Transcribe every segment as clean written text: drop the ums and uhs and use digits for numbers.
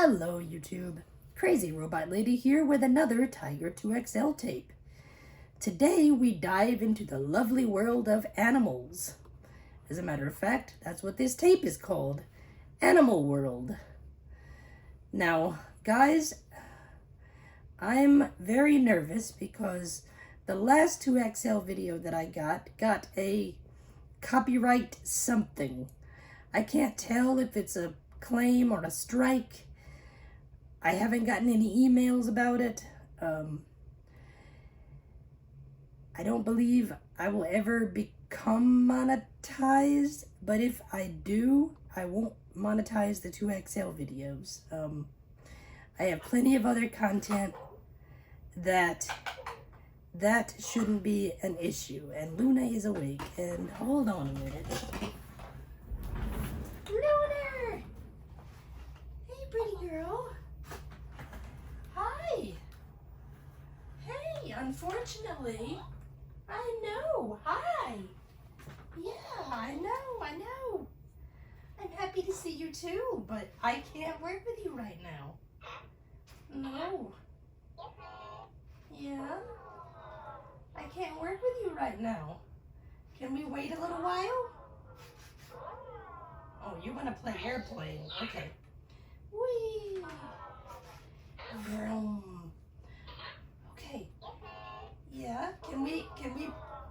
Hello YouTube, Crazy Robot Lady here with another Tiger 2XL tape. Today we dive into the lovely world of animals. As a matter of fact, that's what this tape is called, Animal World. Now guys, I'm very nervous because the last 2XL video that I got a copyright something. I can't tell if it's a claim or a strike. I haven't gotten any emails about it. I don't believe I will ever become monetized, but if I do, I won't monetize the 2XL videos. I have plenty of other content that shouldn't be an issue. And Loona is awake, and hold on a minute. Loona! Hey, pretty girl. Hi. Hey, unfortunately, I know. Hi. Yeah, I know. I'm happy to see you too, but I can't work with you right now. No. Yeah? I can't work with you right now. Can we wait a little while? Oh, you want to play airplane. Okay. Whee! Vroom. Okay. Yeah, can we,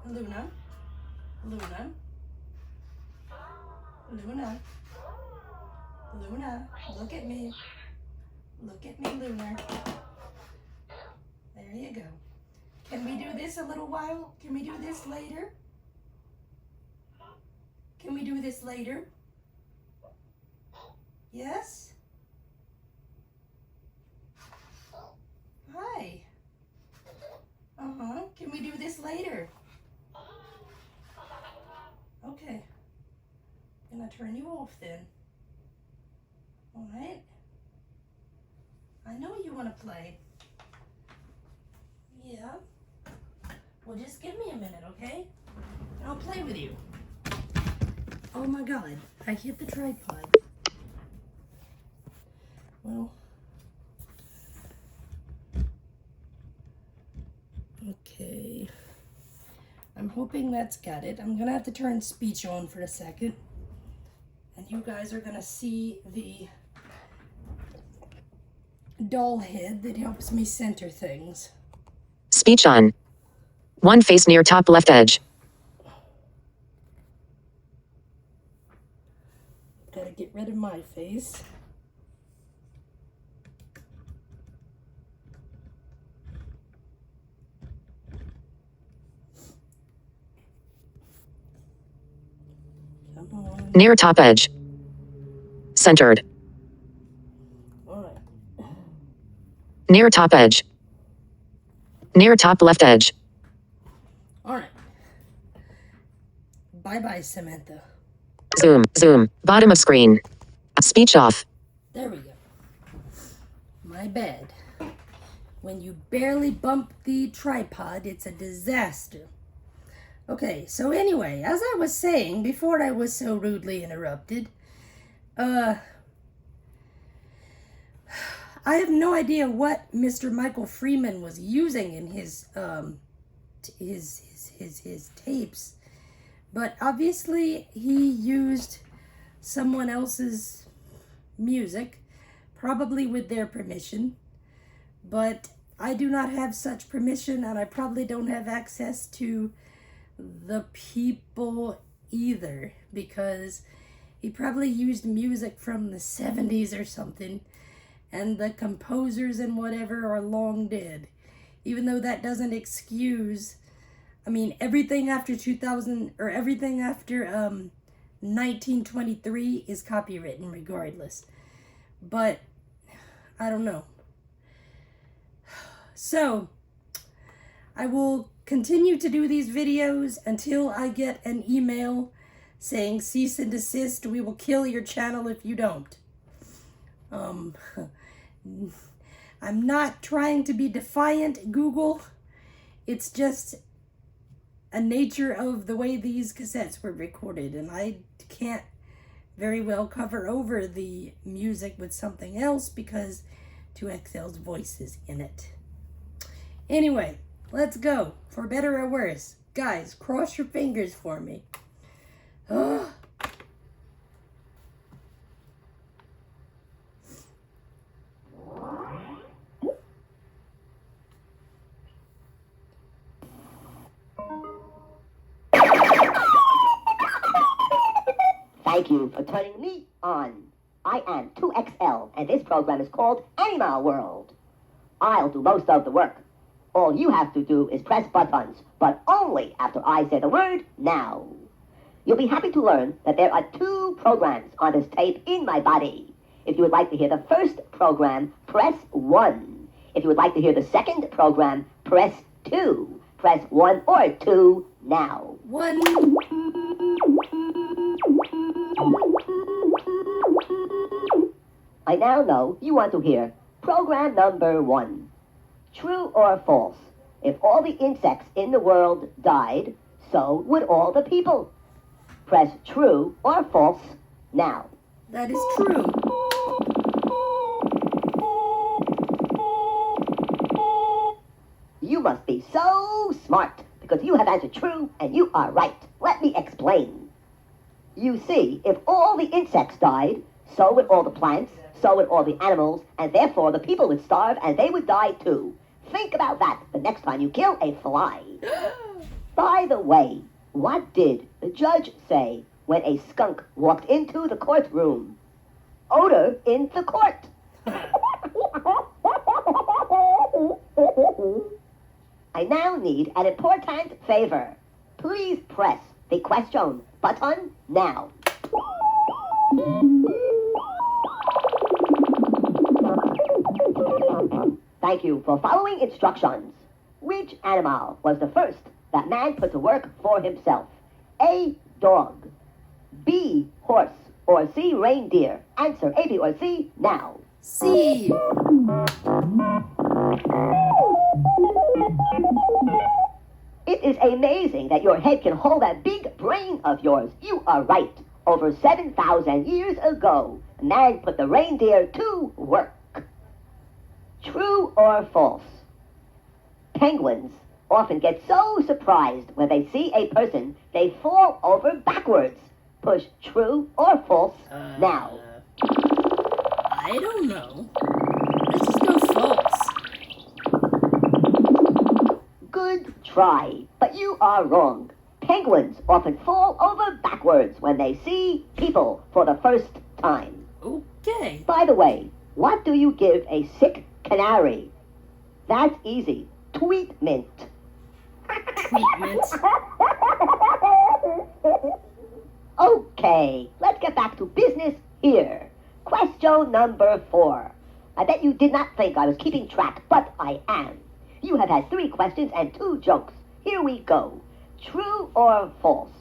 Loona, look at me, Loona. There you go. Can we do this a little while? Can we do this later? Can we do this later? Yes? Hi. Can we do this later? Okay. I'm gonna turn you off then. All right. I know you want to play. Yeah. Well, just give me a minute, okay? And I'll play with you. Oh my God, I hit the tripod. Well. Okay. I'm hoping that's got it. I'm gonna have to turn speech on for a second. And you guys are gonna see the doll head that helps me center things. Speech on. One face near top left edge. Gotta get rid of my face. Come on. Near top edge. Centered. All right. Near top edge. Near top left edge. All right. Bye-bye, Samantha. Zoom. Bottom of screen. Speech off. There we go. My bad. When you barely bump the tripod, it's a disaster. Okay, so anyway, as I was saying before I was so rudely interrupted, I have no idea what Mr. Michael Freeman was using in his tapes, but obviously he used someone else's music, probably with their permission, but I do not have such permission, and I probably don't have access to the people either, because he probably used music from the 70s or something, and the composers and whatever are long dead, even though that doesn't excuse, I mean, everything after 2000 or everything after 1923 is copywritten regardless, but I don't know. So I will continue to do these videos until I get an email saying cease and desist. We will kill your channel if you don't. I'm not trying to be defiant, Google. It's just a nature of the way these cassettes were recorded, and I can't very well cover over the music with something else because 2XL's voice is in it. Anyway, let's go. For better or worse. Guys, cross your fingers for me. Oh. Thank you for turning me on. I am 2XL, and this program is called Animal World. I'll do most of the work. All you have to do is press buttons, but only after I say the word now. You'll be happy to learn that there are 2 programs on this tape in my body. If you would like to hear the first program, press 1. If you would like to hear the second program, press 2. Press 1 or 2 now. 1. I now know you want to hear program number 1. True or false? If all the insects in the world died, so would all the people. Press true or false now. That is true. You must be so smart because you have answered true and you are right. Let me explain. You see, if all the insects died, so would all the plants, so would all the animals, and therefore the people would starve and they would die too. Think about that the next time you kill a fly. By the way, what did the judge say when a skunk walked into the courtroom? Odor in the court. I now need an important favor. Please press the question button now. Thank you for following instructions. Which animal was the first that man put to work for himself? A, dog. B, horse. Or C, reindeer. Answer A, B, or C now. C. It is amazing that your head can hold that big brain of yours. You are right. Over 7,000 years ago, man put the reindeer to work. True or false? Penguins often get so surprised when they see a person, they fall over backwards. Push true or false now. I don't know. Let's just go false. Good try, but you are wrong. Penguins often fall over backwards when they see people for the first time. Okay. By the way, what do you give a sick canary? That's easy. Tweetment. Treatment. Okay, let's get back to business here. Question number 4. I bet you did not think I was keeping track, but I am. You have had 3 questions and 2 jokes. Here we go. True or false?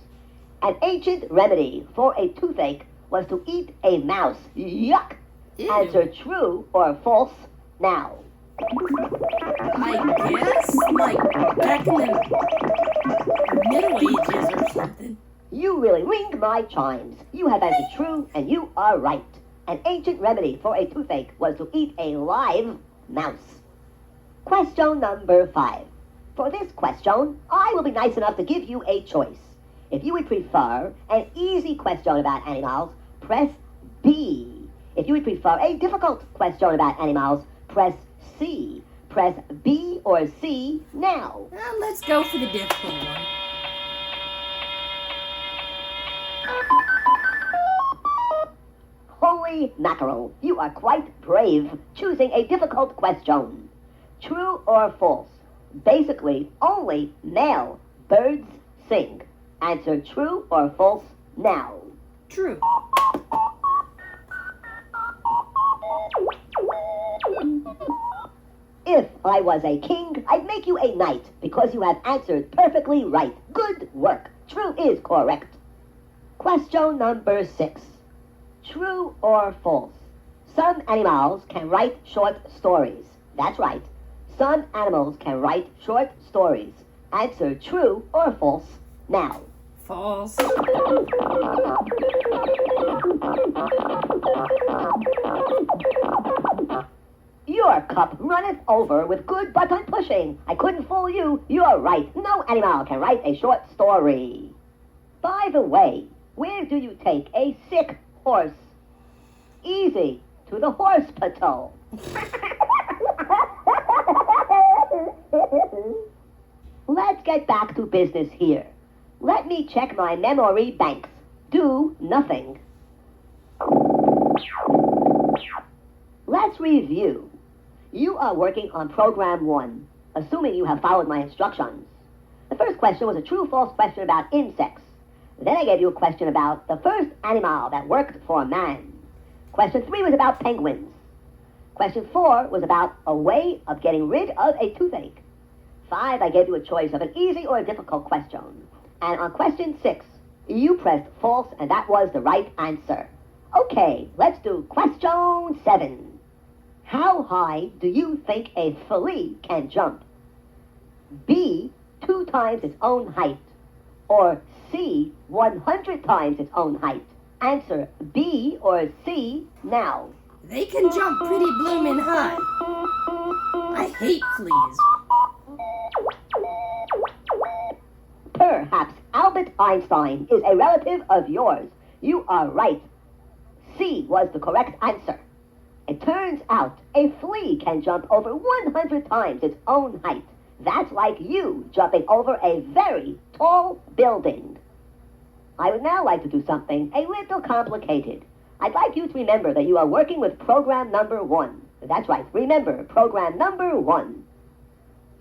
An ancient remedy for a toothache was to eat a mouse. Yuck! Ew. Answer true or false now. I guess, like, back in the Middle Ages or something. You really ring my chimes. You have answered true and you are right. An ancient remedy for a toothache was to eat a live mouse. Question number 5. For this question, I will be nice enough to give you a choice. If you would prefer an easy question about animals, press B. If you would prefer a difficult question about animals, press C. Press B or C now. Well, let's go for the difficult one. Holy mackerel, you are quite brave choosing a difficult question. True or false? Basically, only male birds sing. Answer true or false now. True. If I was a king, I'd make you a knight because you have answered perfectly right. Good work. True is correct. Question number 6. True or false? Some animals can write short stories. That's right. Some animals can write short stories. Answer true or false now. False. Your cup runneth over with good button pushing. I couldn't fool you. You're right. No animal can write a short story. By the way, where do you take a sick horse? Easy, to the hospital. Let's get back to business here. Let me check my memory banks. Do nothing. Let's review. You are working on program 1, assuming you have followed my instructions. The first question was a true-false question about insects. Then I gave you a question about the first animal that worked for man. Question 3 was about penguins. Question 4 was about a way of getting rid of a toothache. 5, I gave you a choice of an easy or a difficult question. And on question 6, you pressed false, and that was the right answer. Okay, let's do question 7. How high do you think a flea can jump? B, 2 times its own height. Or C, 100 times its own height. Answer B or C now. They can jump pretty bloomin' high. I hate fleas. Perhaps Albert Einstein is a relative of yours. You are right. C was the correct answer. It turns out a flea can jump over 100 times its own height. That's like you jumping over a very tall building. I would now like to do something a little complicated. I'd like you to remember that you are working with program number 1. That's right, remember, program number 1.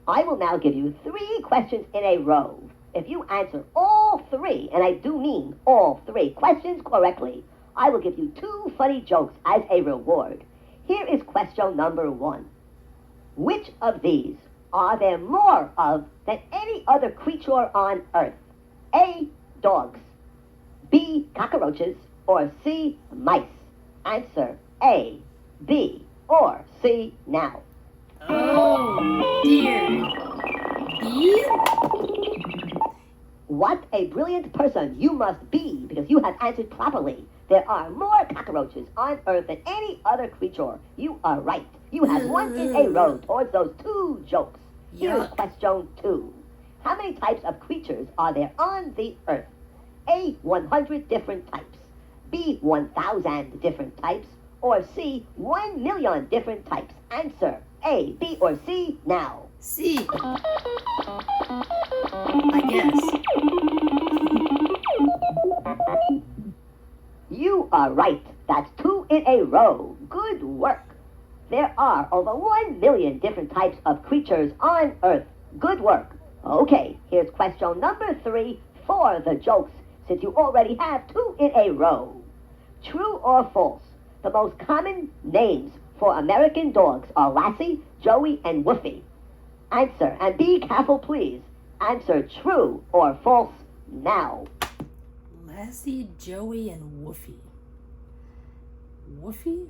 I will now give you 3 questions in a row. If you answer all 3, and I do mean all 3 questions correctly, I will give you 2 funny jokes as a reward. Here is question number 1. Which of these are there more of than any other creature on Earth? A, dogs. B, cockroaches. Or C, mice. Answer A, B, or C now. Oh, dear. B? What a brilliant person you must be, because you have answered properly. There are more cockroaches on Earth than any other creature. You are right. You have 1 in a row towards those 2 jokes. Here's question 2. How many types of creatures are there on the Earth? A, 100 different types. B, 1,000 different types. Or C, 1 million different types. Answer A, B, or C now. C. I guess. You are right. That's 2 in a row. Good work. There are over 1 million different types of creatures on Earth. Good work. Okay, here's question number 3 for the jokes, since you already have 2 in a row. True or false? The most common names for American dogs are Lassie, Joey, and Woofy. Answer, and be careful, please. Answer true or false now. Lassie, Joey, and Woofy. Woofy?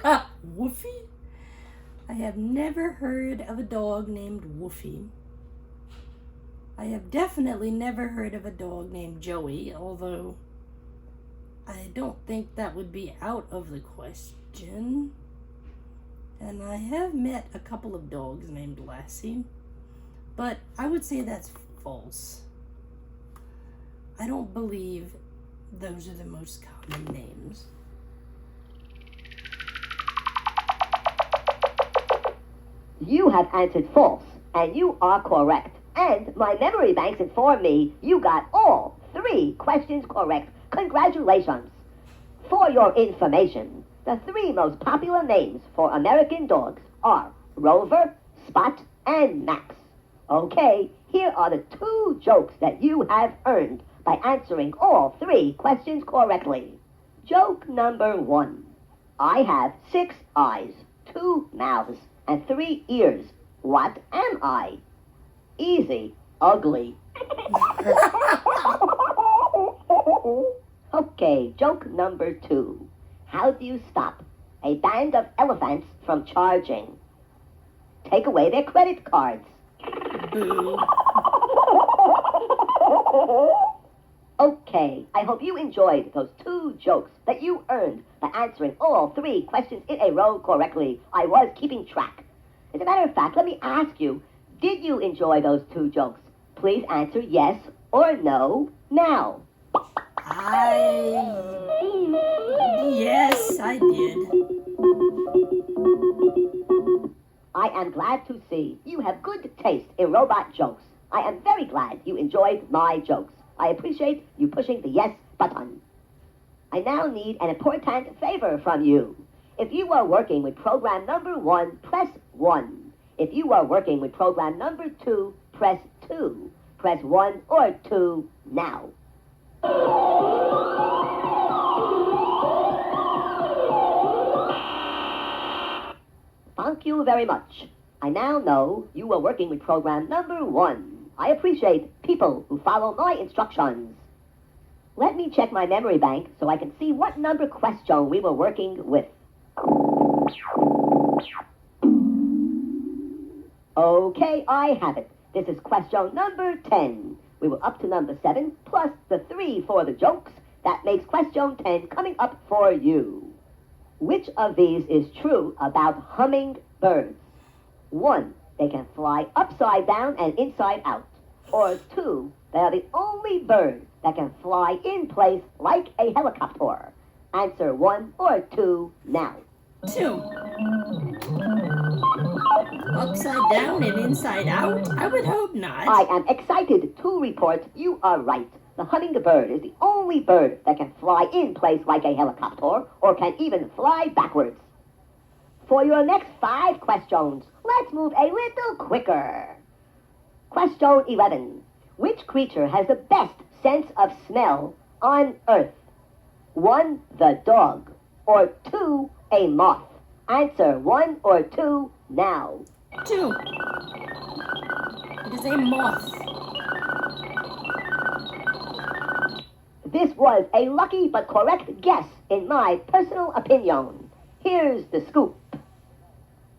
Ha! Woofy? I have never heard of a dog named Woofy. I have definitely never heard of a dog named Joey, although I don't think that would be out of the question. And I have met a couple of dogs named Lassie, but I would say that's false. I don't believe those are the most common names. You have answered false, and you are correct. And my memory banks inform me you got all 3 questions correct. Congratulations. For your information, the 3 most popular names for American dogs are Rover, Spot, and Max. Okay, here are the 2 jokes that you have earned by answering all 3 questions correctly. Joke number 1. I have 6 eyes, 2 mouths, and 3 ears. What am I? Easy, ugly. Okay, joke number 2. How do you stop a band of elephants from charging? Take away their credit cards. Boo. Okay, I hope you enjoyed those 2 jokes that you earned by answering all 3 questions in a row correctly. I was keeping track. As a matter of fact, let me ask you, did you enjoy those 2 jokes? Please answer yes or no now. Yes, I did. I am glad to see you have good taste in robot jokes. I am very glad you enjoyed my jokes. I appreciate you pushing the yes button. I now need an important favor from you. If you are working with program number 1, press 1. If you are working with program number 2, press 2. Press 1 or 2 now. Thank you very much. I now know you were working with program number 1. I appreciate people who follow my instructions. Let me check my memory bank so I can see what number question we were working with. Okay, I have it. This is question number 10. We were up to number 7 plus the 3 for the jokes. That makes question 10 coming up for you. Which of these is true about hummingbirds? 1, they can fly upside down and inside out. Or 2, they are the only bird that can fly in place like a helicopter. Answer 1 or 2 now. 2. Upside down and inside out? I would hope not. I am excited to report you are right. The hummingbird is the only bird that can fly in place like a helicopter or can even fly backwards. For your next 5 questions, let's move a little quicker. Question 11. Which creature has the best sense of smell on Earth? 1, the dog, or 2, a moth. Answer 1 or 2 now. 2. It is a moth. This was a lucky but correct guess in my personal opinion. Here's the scoop.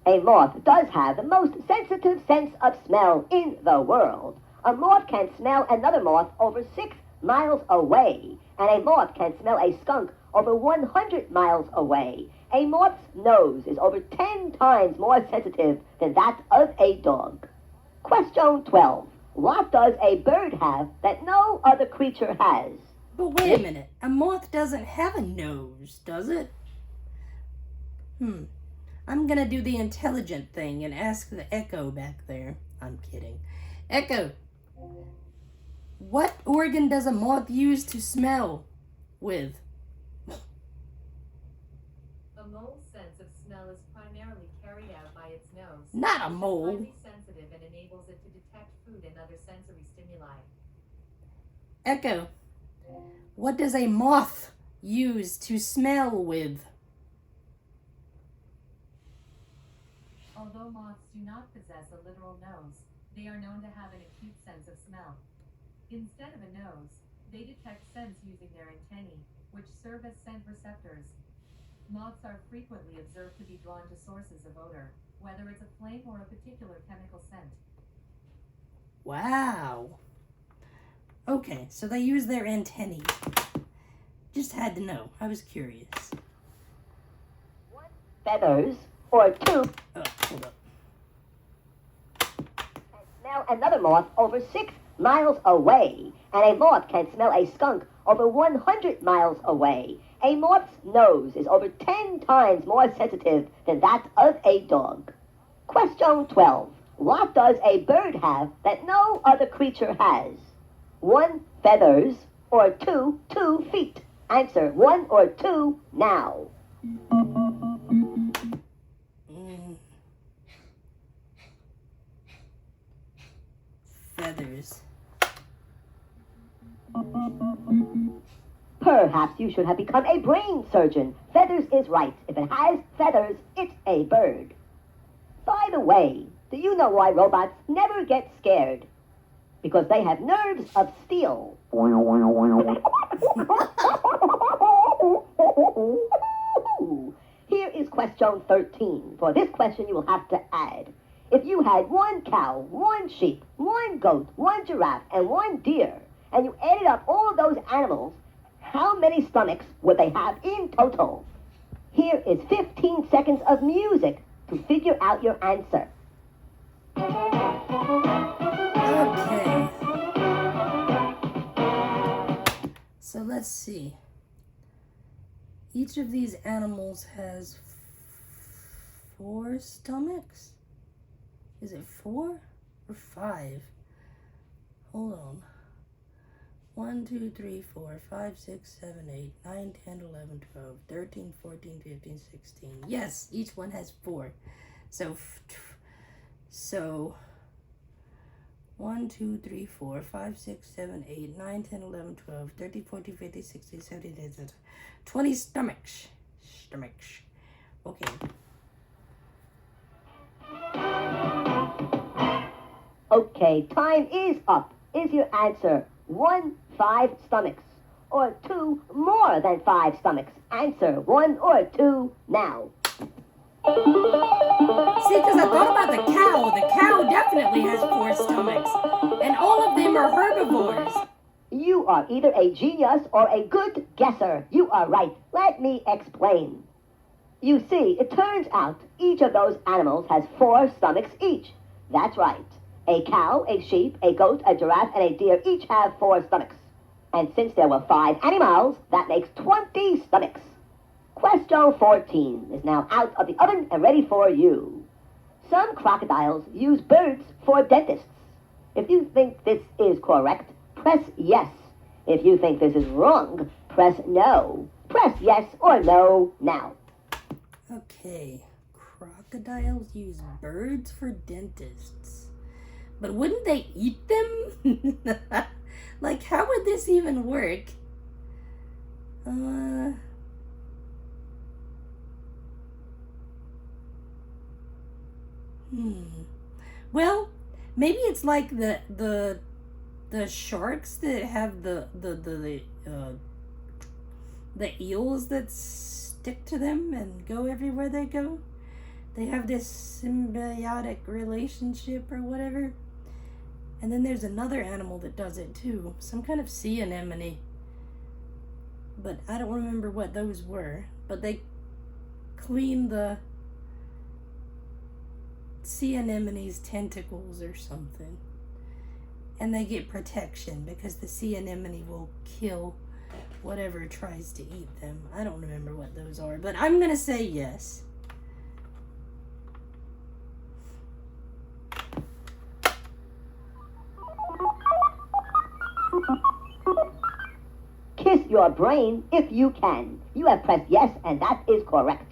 A moth does have the most sensitive sense of smell in the world. A moth can smell another moth over 6 miles away, and a moth can smell a skunk over 100 miles away. A moth's nose is over 10 times more sensitive than that of a dog. Question 12. What does a bird have that no other creature has? But wait a minute. A moth doesn't have a nose, does it? I'm gonna do the intelligent thing and ask the Echo back there. I'm kidding. Echo, what organ does a moth use to smell with? A mole's sense of smell is primarily carried out by its nose. Not a Which is mole. highly sensitive and enables it to detect food and other sensory stimuli. Echo, what does a moth use to smell with? Although moths do not possess a literal nose, they are known to have an acute sense of smell. Instead of a nose, they detect scents using their antennae, which serve as scent receptors. Moths are frequently observed to be drawn to sources of odor, whether it's a flame or a particular chemical scent. Wow. Okay, so they use their antennae. Just had to know. I was curious. 1, feathers, or 2, Hold up. can smell another moth over 6 miles away, and a moth can smell a skunk over 100 miles away. A moth's nose is over 10 times more sensitive than that of a dog. Question 12. What does a bird have that no other creature has? 1, feathers, or 2, 2 feet. Answer 1 or 2 now. Feathers. Perhaps you should have become a brain surgeon. Feathers is right. If it has feathers, it's a bird. By the way, do you know why robots never get scared? Because they have nerves of steel. Here is question 13. For this question, you will have to add. If you had 1 cow, 1 sheep, 1 goat, 1 giraffe, and 1 deer, and you added up all of those animals, how many stomachs would they have in total? Here is 15 seconds of music to figure out your answer. Okay. So let's see. Each of these animals has 4 stomachs? Is it 4 or 5? Hold on. 1, 2, 3, 4, 5, 6, 7, 8, 9, 10, 11, 12, 13, 14, 15, 16. Yes, each one has 4. So 1, 2, 3, 4, 5, 6, 7, 8, 9, 10, 11, 12, 13, 14, 15, 16, 17, 18, 20 stomachs. Stomachs. Okay. Okay, time is up. Is your answer 1, 5 stomachs, or 2, more than 5 stomachs? Answer 1 or 2 now. See, because I thought about the cow. The cow definitely has 4 stomachs, and all of them are herbivores. You are either a genius or a good guesser. You are right. Let me explain. You see, it turns out each of those animals has 4 stomachs each. That's right. A cow, a sheep, a goat, a giraffe, and a deer each have 4 stomachs. And since there were 5 animals, that makes 20 stomachs. Question 14 is now out of the oven and ready for you. Some crocodiles use birds for dentists. If you think this is correct, press yes. If you think this is wrong, press no. Press yes or no now. Okay, crocodiles use birds for dentists. But wouldn't they eat them? Like, how would this even work? Well, maybe it's like the sharks that have the eels that stick to them and go everywhere they go. They have this symbiotic relationship or whatever. And then there's another animal that does it too. Some kind of sea anemone. But I don't remember what those were. But they clean the sea anemone's tentacles or something. And they get protection because the sea anemone will kill whatever tries to eat them. I don't remember what those are. But I'm going to say yes. Kiss your brain if you can. You have pressed yes, and that is correct.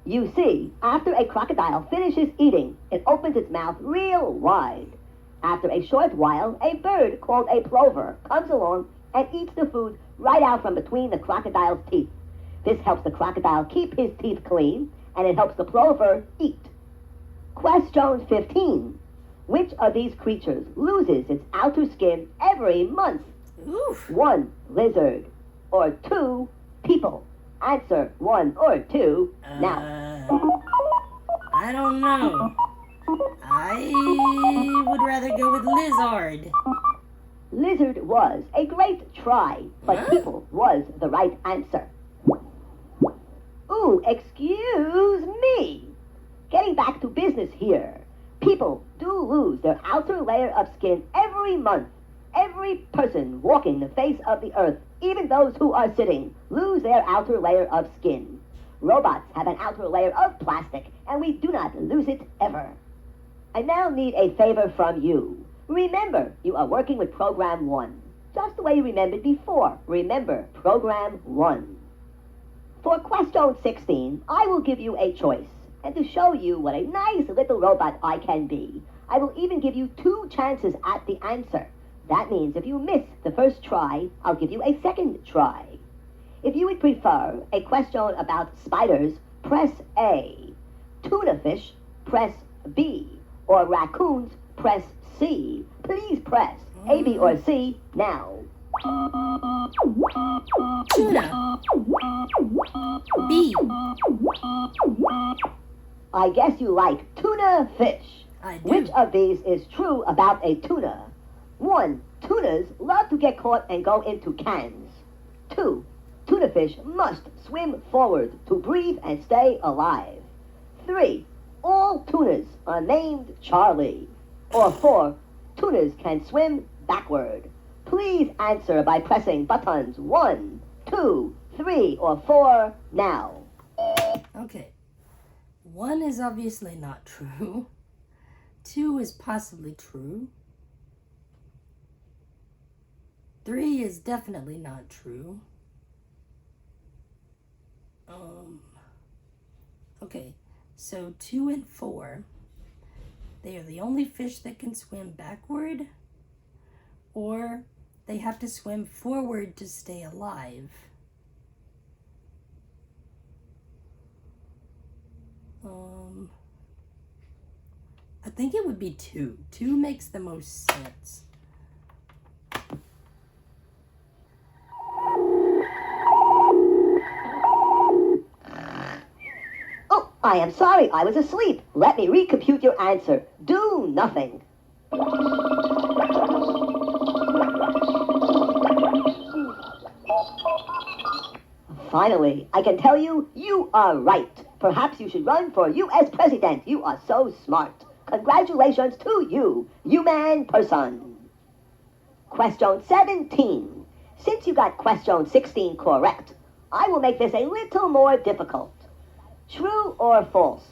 You see, after a crocodile finishes eating, it opens its mouth real wide. After a short while, a bird called a plover comes along and eats the food right out from between the crocodile's teeth. This helps the crocodile keep his teeth clean, and it helps the plover eat. Question 15. Which of these creatures loses its outer skin every month? Oof. 1, lizard, or 2, people. Answer 1 or 2 now. I don't know. I would rather go with lizard. Lizard was a great try, but Huh? people was the right answer. Ooh, excuse me. Getting back to business here. People do lose their outer layer of skin every month. Every person walking the face of the earth, even those who are sitting, lose their outer layer of skin. Robots have an outer layer of plastic, and we do not lose it ever. I now need a favor from you. Remember, you are working with Program 1. Just the way you remembered before. Remember, Program 1. For question 16, I will give you a choice. And to show you what a nice little robot I can be, I will even give you 2 chances at the answer. That means if you miss the first try, I'll give you a second try. If you would prefer a question about spiders, press A. Tuna fish, press B. Or raccoons, press C. Please press A, B, or C now. Tuna. B. I guess you like tuna fish. I do. Which of these is true about a tuna? 1. Tunas love to get caught and go into cans. 2. Tuna fish must swim forward to breathe and stay alive. 3. All tunas are named Charlie. Or 4. Tunas can swim backward. Please answer by pressing buttons 1, 2, 3, or 4 now. Okay. 1 is obviously not true. 2 is possibly true. 3 is definitely not true. Okay, so 2 and 4, they are the only fish that can swim backward, or they have to swim forward to stay alive. I think it would be 2. 2 makes the most sense. Oh, I am sorry, I was asleep. Let me recompute your answer. Do nothing. Finally, I can tell you, you are right. Perhaps you should run for U.S. President. You are so smart. Congratulations to you, human person. Question 17. Since you got question 16 correct, I will make this a little more difficult. True or false?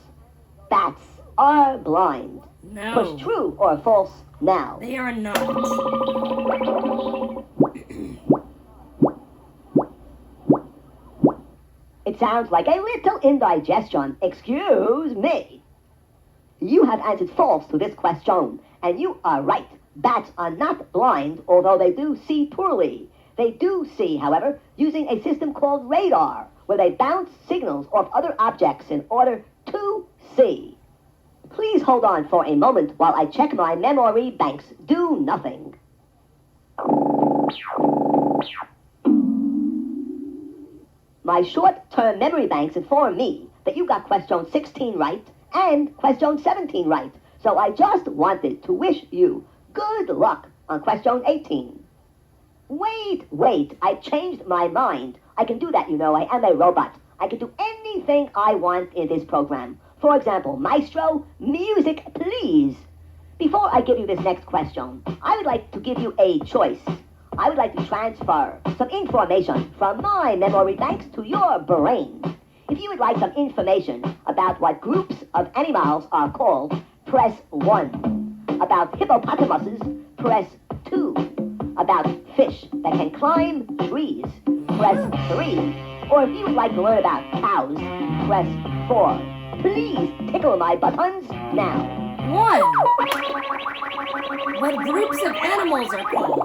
Bats are blind. No. Push true or false now. They are not. It sounds like a little indigestion. Excuse me. You have answered false to this question, and you are right. Bats are not blind, although they do see poorly. They do see, however, using a system called radar, where they bounce signals off other objects in order to see. Please hold on for a moment while I check my memory banks. Do nothing. My short-term memory banks inform me that you got question 16 right and question 17 right. So I just wanted to wish you good luck on question 18. Wait, I changed my mind. I can do that, you know. I am a robot. I can do anything I want in this program. For example, Maestro, music, please. Before I give you this next question, I would like to give you a choice. I would like to transfer some information from my memory banks to your brain. If you would like some information about what groups of animals are called, press 1. About hippopotamuses, press 2. About fish that can climb trees, press 3. Or if you would like to learn about cows, press 4. Please tickle my buttons now. 1. What groups of animals are called?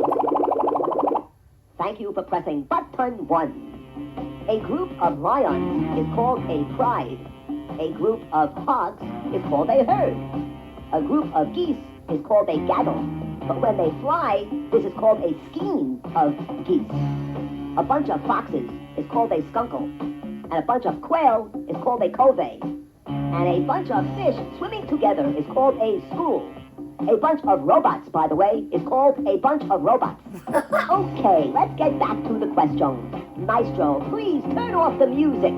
Thank you for pressing button 1. A group of lions is called a pride. A group of hogs is called a herd. A group of geese is called a gaggle. But when they fly, this is called a skein of geese. A bunch of foxes is called a skunkle. And a bunch of quail is called a covey. And a bunch of fish swimming together is called a school. A bunch of robots, by the way, is called a bunch of robots. Okay, let's get back to the question. Maestro, please turn off the music.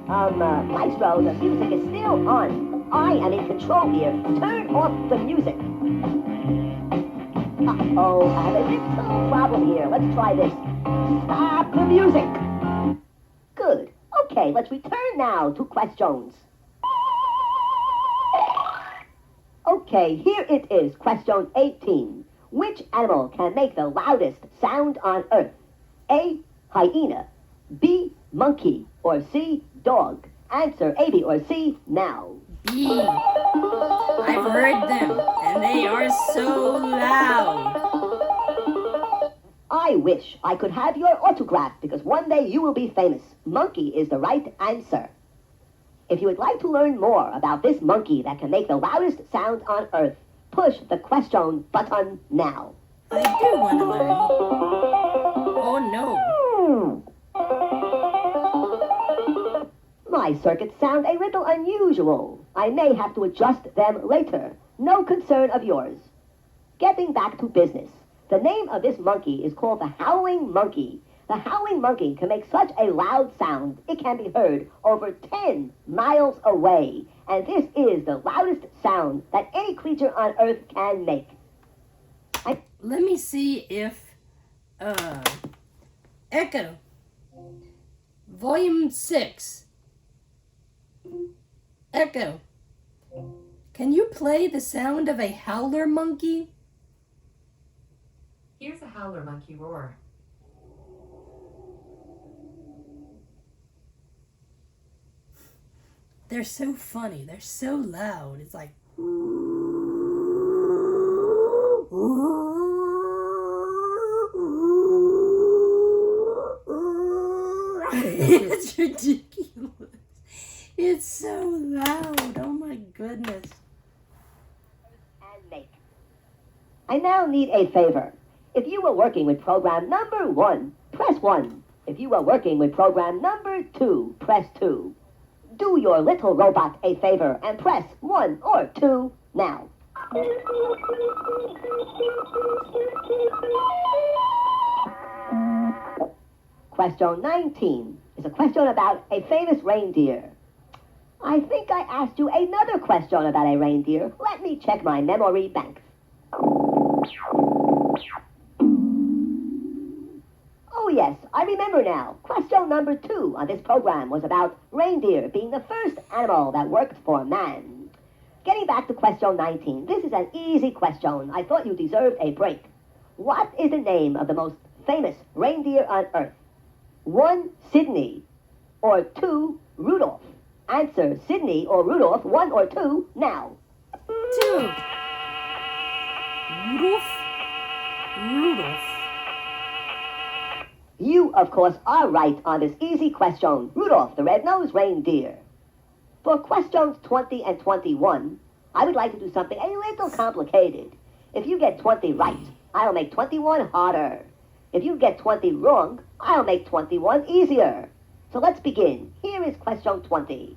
Maestro, the music is still on. I am in control here. Turn off the music. Uh-oh, I have a little problem here. Let's try this. Stop the music. Good. Okay, let's return now to questions. Okay, here it is, question 18. Which animal can make the loudest sound on Earth? A, hyena, B, monkey, or C, dog? Answer A, B, or C now. B. I've heard them, and they are so loud. I wish I could have your autograph, because one day you will be famous. Monkey is the right answer. If you would like to learn more about this monkey that can make the loudest sound on Earth, push the question button now. I do want to learn. Oh no. My circuits sound a little unusual. I may have to adjust them later. No concern of yours. getting back to business. The name of this monkey is called the howling monkey. The howling monkey can make such a loud sound it can be heard over 10 miles away. And this is the loudest sound that any creature on Earth can make. Let me see if Echo Volume 6. Echo, can you play the sound of a howler monkey? Here's a howler monkey roar. They're so funny. They're so loud. It's like... It's ridiculous. It's so loud. Oh my goodness. And make. I now need a favor. If you were working with program number 1, press 1. If you were working with program number 2, press 2. Do your little robot a favor and press 1 or 2 now. Question 19 is a question about a famous reindeer. I think I asked you another question about a reindeer. Let me check my memory banks. Oh yes, I remember now. Question number 2 on this program was about reindeer being the first animal that worked for man. Getting back to question 19, this is an easy question. I thought you deserved a break. What is the name of the most famous reindeer on Earth? 1, Sydney, or 2, Rudolph? Answer Sydney or Rudolph, 1 or 2, now. 2. Rudolph. You, of course, are right on this easy question. Rudolph the red-nosed reindeer. For questions 20 and 21, I would like to do something a little complicated. If you get 20 right, I'll make 21 harder. If you get 20 wrong, I'll make 21 easier. So let's begin. Here is question 20.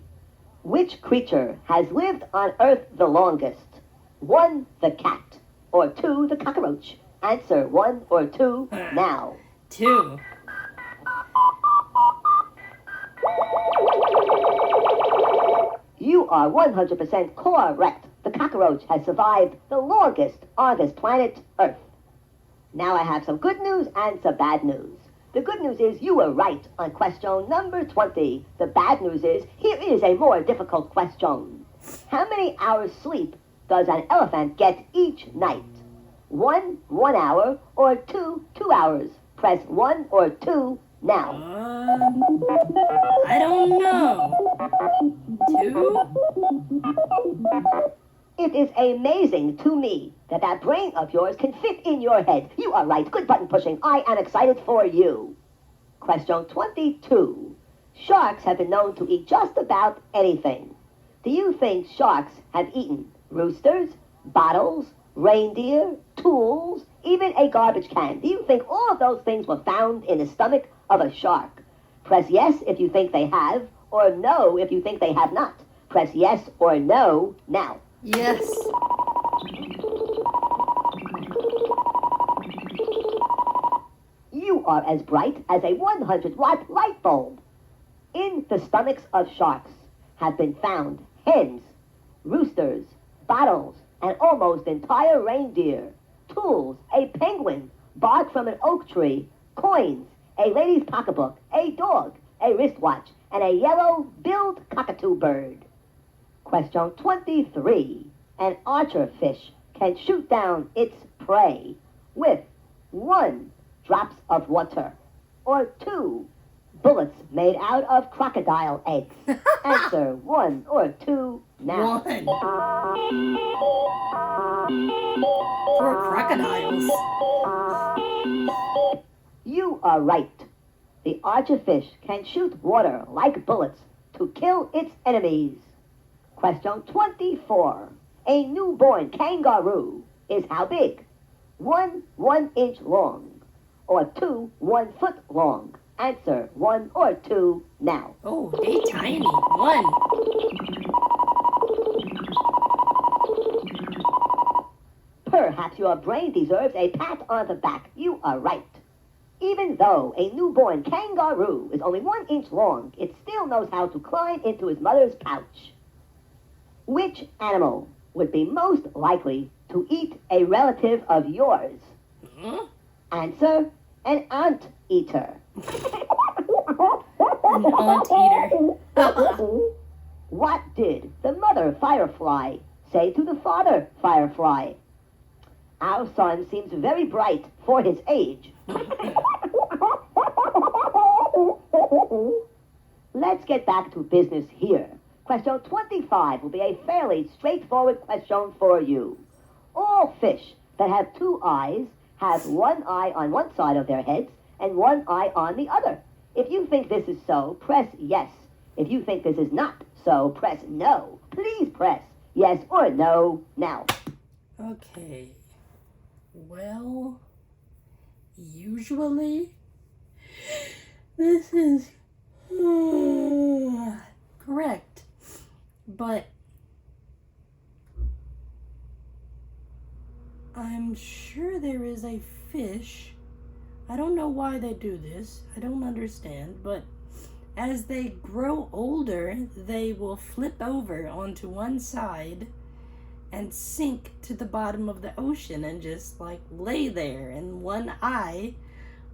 Which creature has lived on Earth the longest? 1, the cat, or 2, the cockroach? Answer 1 or 2 now. 2. You are 100% correct. The cockroach has survived the longest on this planet Earth. Now I have some good news and some bad news. The good news is you were right on question number 20. The bad news is here is a more difficult question. How many hours sleep does an elephant get each night? 1 hour, or 2 hours? Press 1 or 2 now. I don't know. 2? It is amazing to me that brain of yours can fit in your head. You are right. Good button pushing. I am excited for you. Question 22. Sharks have been known to eat just about anything. Do you think sharks have eaten roosters, bottles, reindeer, tools, even a garbage can? Do you think all of those things were found in the stomach of a shark? Press yes if you think they have, or no if you think they have not. Press yes or no now. Yes. You are as bright as a 100-watt light bulb. In the stomachs of sharks have been found hens, roosters, bottles, and almost entire reindeer, tools, a penguin, bark from an oak tree, coins, a lady's pocketbook, a dog, a wristwatch, and a yellow-billed cockatoo bird. Question 23. An archer fish can shoot down its prey with 1, drops of water, or 2, bullets made out of crocodile eggs. Answer 1 or 2 now. 1. Poor crocodiles. You are right. The archer fish can shoot water like bullets to kill its enemies. Question 24. A newborn kangaroo is how big? 1 1-inch long, or 2 1 foot long? Answer 1 or 2 now. Oh, they tiny. 1. Perhaps perhaps your brain deserves a pat on the back. You are right. Even though a newborn kangaroo is only 1 inch long, it still knows how to climb into his mother's pouch. Which animal would be most likely to eat a relative of yours? Answer, an ant eater. An ant eater. What did the mother firefly say to the father firefly? Our son seems very bright for his age. Let's get back to business here. Question 25 will be a fairly straightforward question for you. All fish that have 2 eyes have 1 eye on one side of their heads and 1 eye on the other. If you think this is so, press yes. If you think this is not so, press no. Please press yes or no now. Okay. Well, usually this is correct, but I'm sure there is a fish. I don't know why they do this. I don't understand, but as they grow older, they will flip over onto one side and sink to the bottom of the ocean and just like lay there, and one eye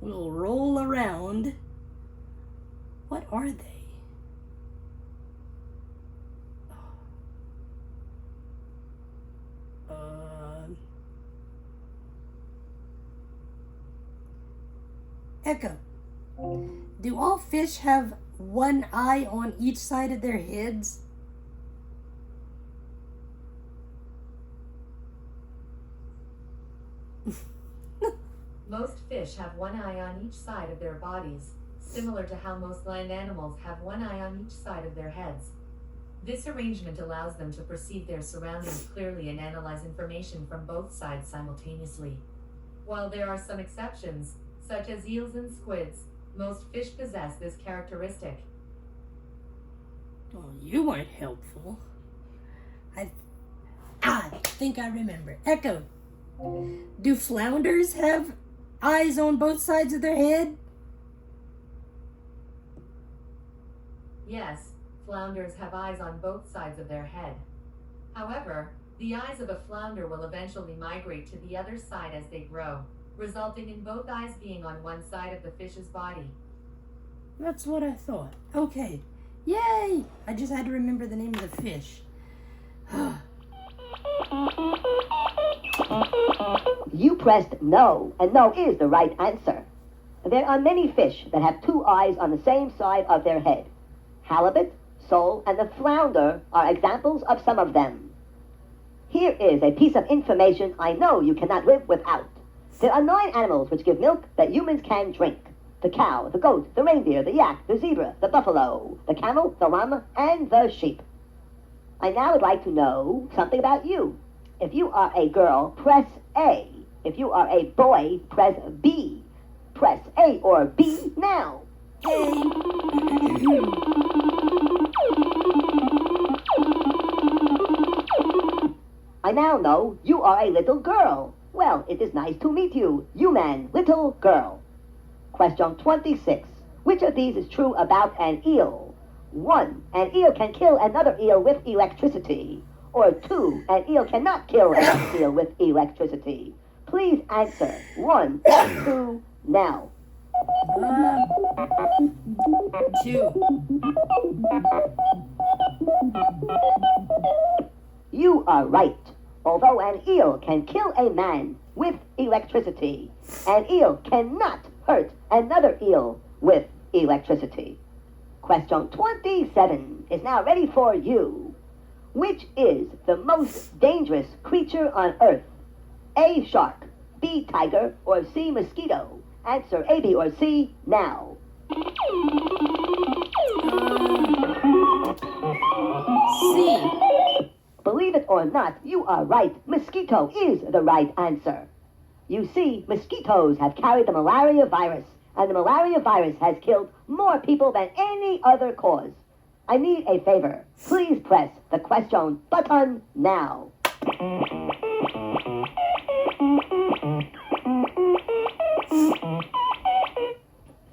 will roll around. What are they? Echo. Do all fish have 1 eye on each side of their heads? Most fish have 1 eye on each side of their bodies, similar to how most land animals have 1 eye on each side of their heads. This arrangement allows them to perceive their surroundings clearly and analyze information from both sides simultaneously. While there are some exceptions, such as eels and squids, most fish possess this characteristic. Oh, you weren't helpful. I think I remember. Echo. Do flounders have eyes on both sides of their head? Yes, flounders have eyes on both sides of their head. However, the eyes of a flounder will eventually migrate to the other side as they grow, resulting in both eyes being on one side of the fish's body. That's what I thought. Okay. Yay! I just had to remember the name of the fish. You pressed no, and no is the right answer. There are many fish that have 2 eyes on the same side of their head. Halibut, sole, and the flounder are examples of some of them. Here is a piece of information I know you cannot live without. There are 9 animals which give milk that humans can drink. The cow, the goat, the reindeer, the yak, the zebra, the buffalo, the camel, the llama, and the sheep. I now would like to know something about you. If you are a girl, press A. If you are a boy, press B. Press A or B now. I now know you are a little girl. Well, it is nice to meet you, man, little girl. Question 26. Which of these is true about an eel? 1. An eel can kill another eel with electricity. Or 2. An eel cannot kill another eel with electricity. Please answer 1 or 2 now. 2. You are right. Although an eel can kill a man with electricity, an eel cannot hurt another eel with electricity. Question 27 is now ready for you. Which is the most dangerous creature on Earth? A, shark, B, tiger, or C, mosquito? Answer A, B, or C now. C. Believe it or not, you are right. Mosquito is the right answer. You see, mosquitoes have carried the malaria virus, and the malaria virus has killed more people than any other cause. I need a favor. Please press the question button now.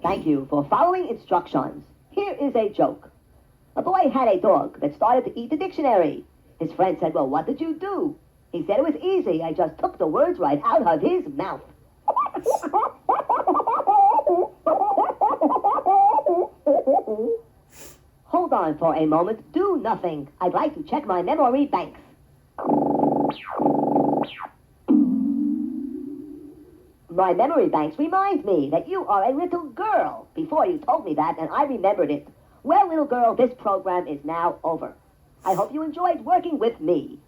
Thank you for following instructions. Here is a joke. A boy had a dog that started to eat the dictionary. His friend said, well, what did you do? He said, it was easy. I just took the words right out of his mouth. Hold on for a moment. Do nothing. I'd like to check my memory banks. My memory banks remind me that you are a little girl. Before you told me that, and I remembered it. Well, little girl, this program is now over. I hope you enjoyed working with me.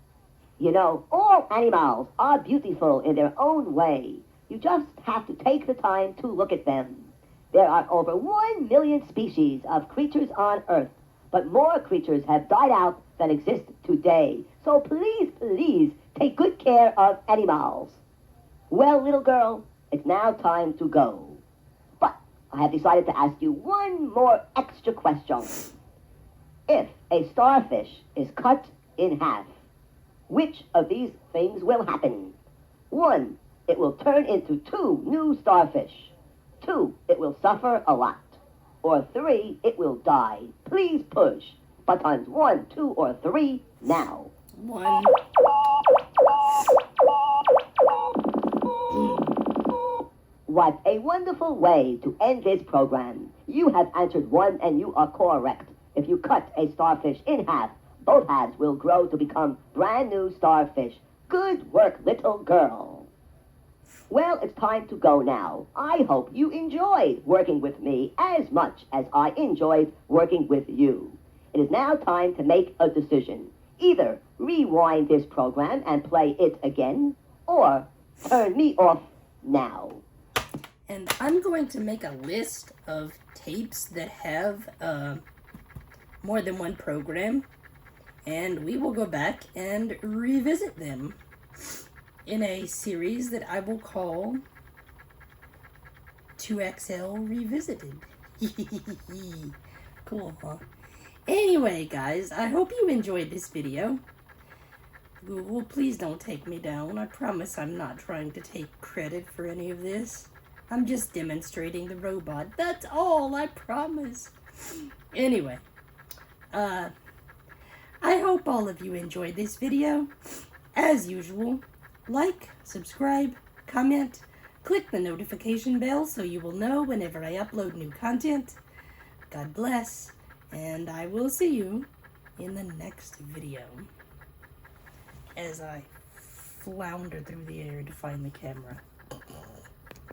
You know, all animals are beautiful in their own way. You just have to take the time to look at them. There are over 1 million species of creatures on Earth, but more creatures have died out than exist today. So please, please, take good care of animals. Well, little girl, it's now time to go. But I have decided to ask you one more extra question. If a starfish is cut in half, which of these things will happen? 1, it will turn into 2 new starfish. 2, it will suffer a lot. Or 3, it will die. Please push buttons 1, 2, or 3 now. 1. What a wonderful way to end this program. You have answered 1 and you are correct. If you cut a starfish in half, both halves will grow to become brand new starfish. Good work, little girl. Well, it's time to go now. I hope you enjoyed working with me as much as I enjoyed working with you. It is now time to make a decision. Either rewind this program and play it again, or turn me off now. And I'm going to make a list of tapes that have more than one program, and we will go back and revisit them in a series that I will call 2XL Revisited. Cool, huh? Anyway, guys, I hope you enjoyed this video. Google, please don't take me down. I promise I'm not trying to take credit for any of this. I'm just demonstrating the robot. That's all, I promise. Anyway, I hope all of you enjoyed this video. As usual, like, subscribe, comment, click the notification bell so you will know whenever I upload new content. God bless, and I will see you in the next video. As I flounder through the air to find the camera.